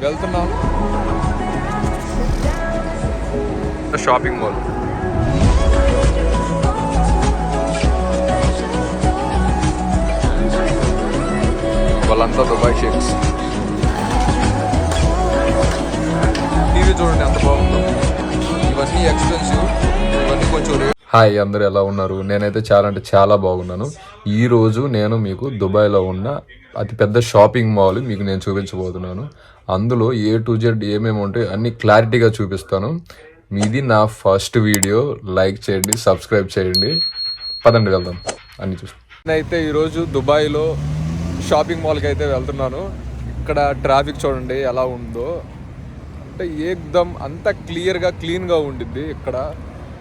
వెళ్తున్నాం shopping mall. వాళ్ళంతా Dubai shakes. TV చూడండి ఎంత బాగుందో. ఇవన్నీ ఎక్స్పెన్సివ్, ఇవన్నీ కొంచెం రేట్. హాయ్, అందరూ ఎలా ఉన్నారు? నేనైతే చాలా అంటే చాలా బాగున్నాను. ఈరోజు నేను మీకు దుబాయ్లో ఉన్న అతిపెద్ద షాపింగ్ మాల్ మీకు నేను చూపించబోతున్నాను. అందులో A to Z ఏమేమి ఉంటాయి అన్ని క్లారిటీగా చూపిస్తాను. మీది నా ఫస్ట్ వీడియో. లైక్ చేయండి, సబ్స్క్రైబ్ చేయండి. పదండి వెళ్దాం అన్ని చూసి. నేనైతే ఈరోజు దుబాయ్లో షాపింగ్ మాల్కి అయితే వెళ్తున్నాను. ఇక్కడ ట్రాఫిక్ చూడండి ఎలా ఉందో. అంటే ఏకదమ్ అంతా క్లీన్గా ఉండిద్ది. ఇక్కడ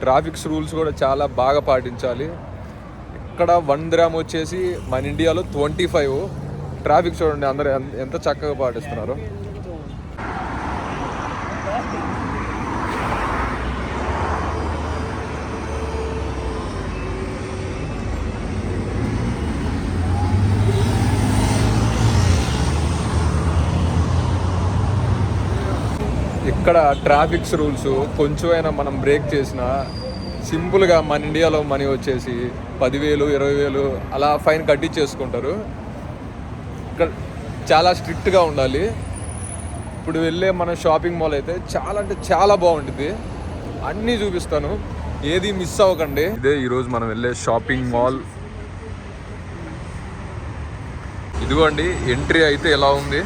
ట్రాఫిక్స్ రూల్స్ కూడా చాలా బాగా పాటించాలి. ఇక్కడ 1 గ్రామ్ వచ్చేసి మన ఇండియాలో 25. ట్రాఫిక్ చూడండి అందరూ ఎంత చక్కగా పాటిస్తున్నారు. ఇక్కడ ట్రాఫిక్స్ రూల్స్ కొంచెమైనా మనం బ్రేక్ చేసినా సింపుల్గా మన ఇండియాలో మనీ వచ్చేసి 10,000, 20,000 అలా ఫైన్ కట్టించేసుకుంటారు. ఇక్కడ చాలా స్ట్రిక్ట్గా ఉండాలి. ఇప్పుడు వెళ్ళే మన షాపింగ్ మాల్ అయితే చాలా అంటే చాలా బాగుంటుంది. అన్నీ చూపిస్తాను, ఏది మిస్ అవ్వకండి. ఇదే ఈరోజు మనం వెళ్ళే షాపింగ్ మాల్. ఇదిగోండి ఎంట్రీ అయితే ఎలా ఉంది.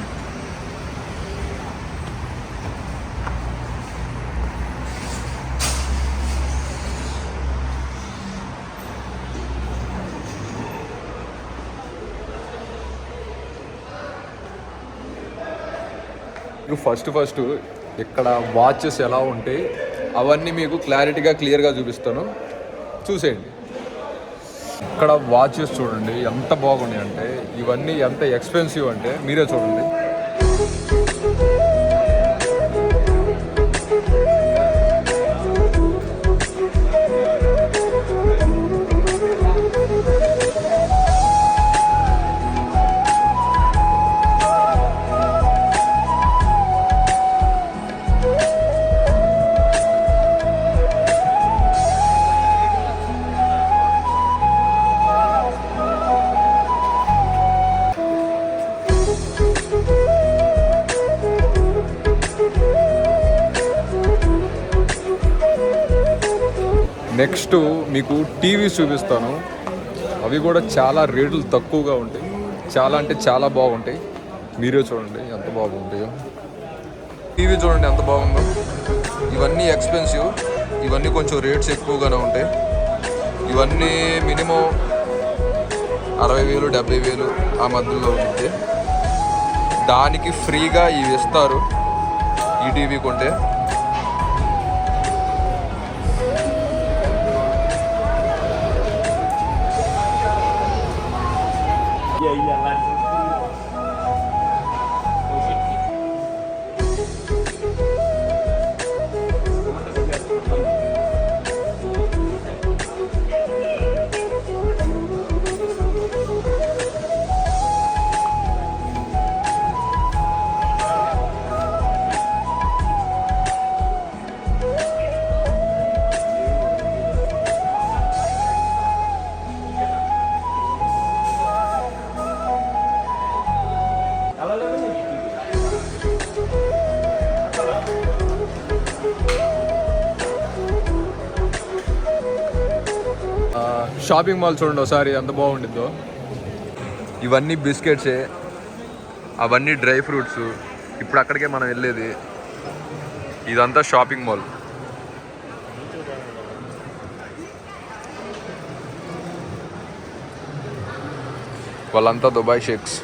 ఫస్ట్ ఇక్కడ వాచెస్ ఎలా ఉంటాయి అవన్నీ మీకు క్లియర్గా చూపిస్తాను, చూసేయండి. ఇక్కడ వాచెస్ చూడండి ఎంత బాగున్నాయి అంటే, ఇవన్నీ ఎంత ఎక్స్పెన్సివ్ అంటే మీరే చూడండి. నెక్స్ట్ మీకు టీవీస్ చూపిస్తాను. అవి కూడా చాలా రేట్లు తక్కువగా ఉంటాయి. చాలా అంటే చాలా బాగుంటాయి. మీరే చూడండి ఎంత బాగుంటాయో. టీవీ చూడండి ఎంత బాగుందో. ఇవన్నీ ఎక్స్పెన్సివ్, ఇవన్నీ కొంచెం రేట్స్ ఎక్కువగానే ఉంటాయి. ఇవన్నీ మినిమం 60,000, 70,000 ఆ మధ్యలో ఉంటుంది. దానికి ఫ్రీగా ఇవి ఇస్తారు ఈ టీవీ కొంటే. షాపింగ్ మాల్ చూడండి ఒకసారి ఎంత బాగుండిద్దో. ఇవన్నీ బిస్కెట్సే, అవన్నీ డ్రై ఫ్రూట్స్. ఇప్పుడు అక్కడికే మనం వెళ్ళేది. ఇదంతా షాపింగ్ మాల్. వాళ్ళంతా దుబాయ్ షేక్స్.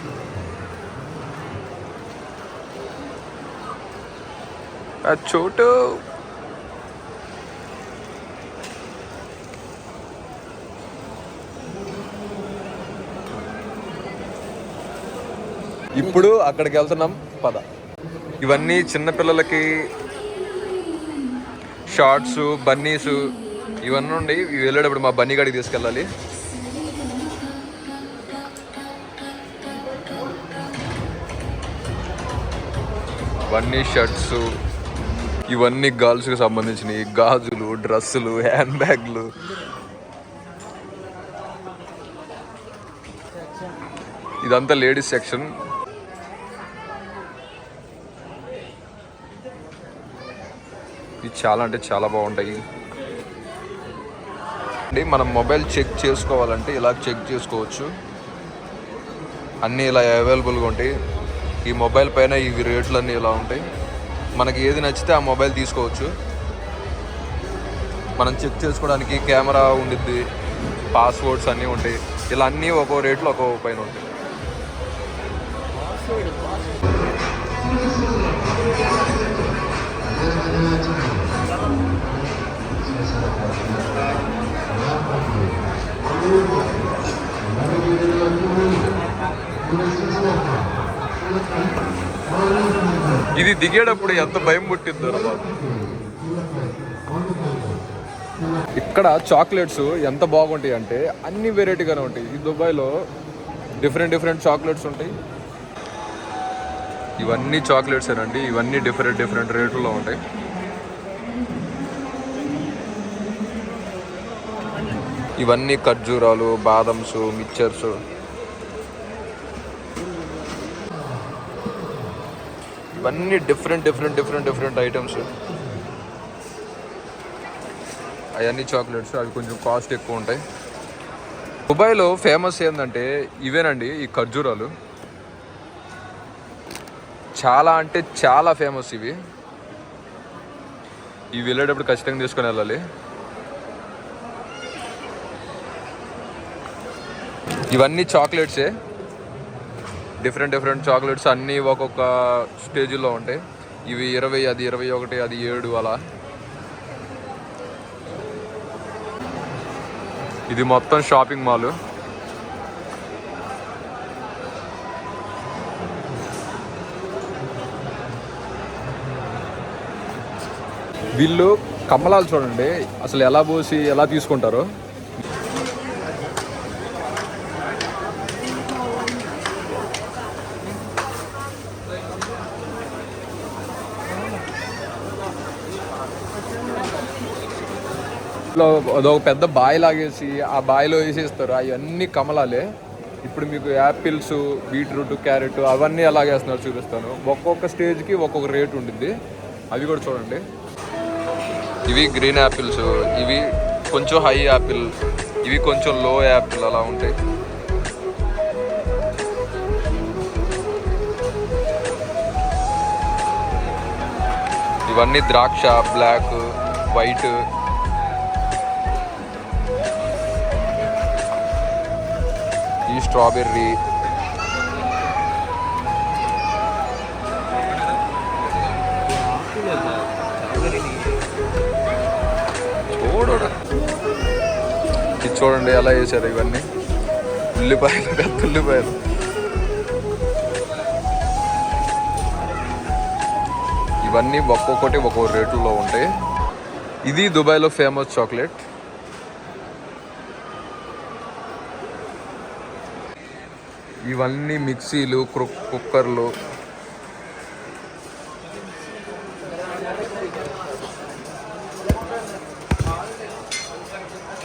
చోటు ఇప్పుడు అక్కడికి వెళ్తున్నాం పద. ఇవన్నీ చిన్నపిల్లలకి షార్ట్స్, బన్నీస్ ఇవన్నీ ఉండి వెళ్ళేటప్పుడు మా బన్నీ గాడికి తీసుకెళ్ళాలి. ఇవన్నీ షర్ట్స్, ఇవన్నీ గర్ల్స్కి సంబంధించినవి, గాజులు, డ్రెస్సులు, హ్యాండ్ బ్యాగ్లు. ఇదంతా లేడీస్ సెక్షన్. ఇది చాలా అంటే చాలా బాగుంటాయి. మనం మొబైల్ చెక్ చేసుకోవాలంటే ఇలా చెక్ చేసుకోవచ్చు. అన్నీ ఇలా అవైలబుల్గా ఉంటాయి. ఈ మొబైల్ పైన ఈ రేట్లు అన్నీ ఇలా ఉంటాయి. మనకి ఏది నచ్చితే ఆ మొబైల్ తీసుకోవచ్చు. మనం చెక్ చేసుకోవడానికి కెమెరా ఉండిద్ది, పాస్వర్డ్స్ అన్నీ ఉంటాయి. ఇలా అన్నీ ఒక్కో రేట్లో ఒక్కో పైన ఉంటాయి. ఇది దిగేటప్పుడు ఎంత భయం పుట్టిందో బాబు. ఇక్కడ చాక్లెట్స్ ఎంత బాగుంటాయి అంటే అన్ని వెరైటీగానే ఉంటాయి. ఈ దుబాయ్లో డిఫరెంట్ చాక్లెట్స్ ఉంటాయి. ఇవన్నీ చాక్లెట్స్ ఏనండి. ఇవన్నీ డిఫరెంట్ రేట్లలో ఉంటాయి. ఇవన్నీ ఖర్జూరాలు, బాదమ్స్, మిక్చర్స్. ఇవన్నీ డిఫరెంట్ ఐటమ్స్. అవన్నీ చాక్లెట్స్. అవి కొంచెం కాస్ట్ ఎక్కువ ఉంటాయి. దుబాయ్లో ఫేమస్ ఏంటంటే ఇవేనండి, ఈ ఖర్జూరాలు. చాలా అంటే చాలా ఫేమస్ ఇవి. వెళ్ళేటప్పుడు ఖచ్చితంగా తీసుకొని వెళ్ళాలి. ఇవన్నీ చాక్లెట్సే. డిఫరెంట్ చాక్లెట్స్ అన్నీ ఒక్కొక్క స్టేజ్లో ఉంటాయి. ఇవి 20, అది 21, అది 7 అలా. ఇది మొత్తం షాపింగ్ మాల్. వీళ్ళు కమ్మలాలు చూడండి అసలు ఎలా పోసి ఎలా తీసుకుంటారో. అదొక పెద్ద బావి లాగేసి ఆ బావిలో వేసేస్తారు. అవన్నీ కమలాలే. ఇప్పుడు మీకు యాపిల్స్, బీట్రూట్, క్యారెట్ అవన్నీ ఎలాగేస్తున్నారు చూపిస్తాను. ఒక్కొక్క స్టేజ్కి ఒక్కొక్క రేట్ ఉండిద్ది. అవి కూడా చూడండి. ఇవి గ్రీన్ యాపిల్స్, ఇవి కొంచెం హై యాపిల్, ఇవి కొంచెం లో యాపిల్ అలా ఉంటాయి. ఇవన్నీ ద్రాక్ష, బ్లాక్, వైట్. ఈ స్ట్రాబెర్రీ. ఇది చూడండి ఎలా వేసారు. ఇవన్నీ ఉల్లిపాయలు, పెద్ద ఉల్లిపాయలు. ఇవన్నీ ఒక్కొక్కటి ఒక్కొక్క రేట్లలో ఉంటాయి. ఇది దుబాయ్లో ఫేమస్ చాక్లెట్. ఇవన్నీ మిక్సీలు, కుక్కర్లు.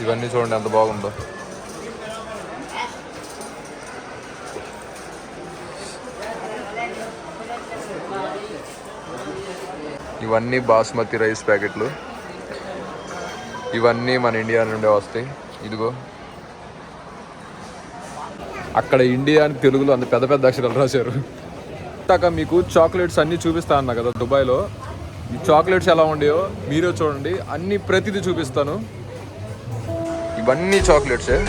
ఇవన్నీ చూడండి ఎంత బాగుందో. ఇవన్నీ బాస్మతి రైస్ ప్యాకెట్లు. ఇవన్నీ మన ఇండియా నుండే వస్తాయి. ఇదిగో అక్కడ ఇండియా అని తెలుగులో అంత పెద్ద పెద్ద అక్షరాలు రాశారు. ఇందాక మీకు చాక్లెట్స్ అన్నీ చూపిస్తా అన్నా కదా దుబాయ్లో. ఈ చాక్లెట్స్ ఎలా ఉండేవో మీరే చూడండి. అన్ని ప్రతిదీ చూపిస్తాను. ఇవన్నీ చాక్లెట్సే.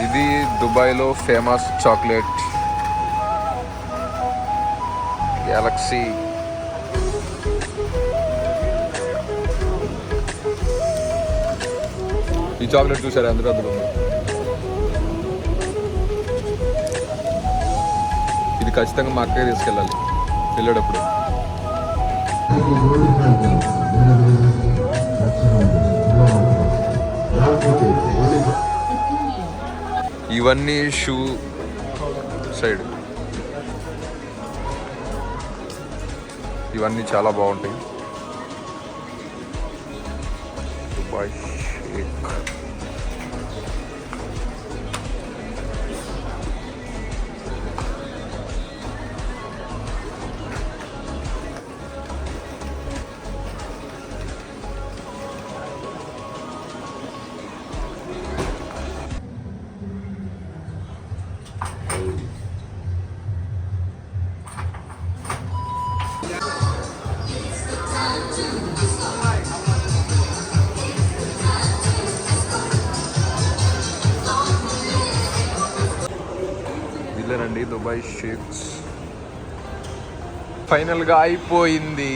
ఇది దుబాయ్లో ఫేమస్ చాక్లెట్ గ్యాలక్సీ. ఈ చాక్లెట్ చూసారా ఎంత పెద్దగా ఉంది. ఖచ్చితంగా మా అక్కకి తీసుకెళ్ళాలి వెళ్ళేటప్పుడు. ఇవన్నీ షూ సైడ్, ఇవన్నీ చాలా బాగుంటాయి. దుబాయ్ షేక్. ఇదేనండి దుబాయ్ షేక్స్. ఫైనల్గా అయిపోయింది.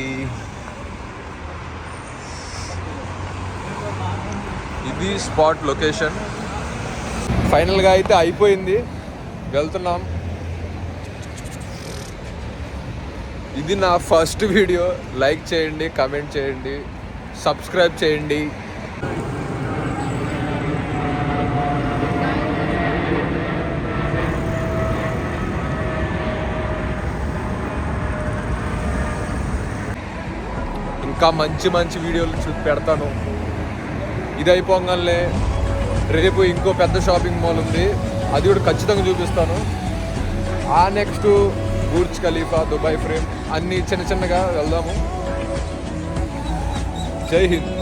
ఇది స్పాట్ లొకేషన్. ఫైనల్గా అయితే అయిపోయింది, వెళ్తున్నాం. ఇది నా ఫస్ట్ వీడియో. లైక్ చేయండి, కామెంట్ చేయండి, సబ్స్క్రైబ్ చేయండి. ఇంకా మంచి మంచి వీడియోలు పెడతాను. ఇది అయిపోగానే రేపు ఇంకో పెద్ద షాపింగ్ మాల్ ఉంది, అది కూడా ఖచ్చితంగా చూపిస్తాను. ఆ next Burj Khalifa, Dubai frame, అన్నీ చిన్న చిన్నగా వెళ్దాము. జై హింద్.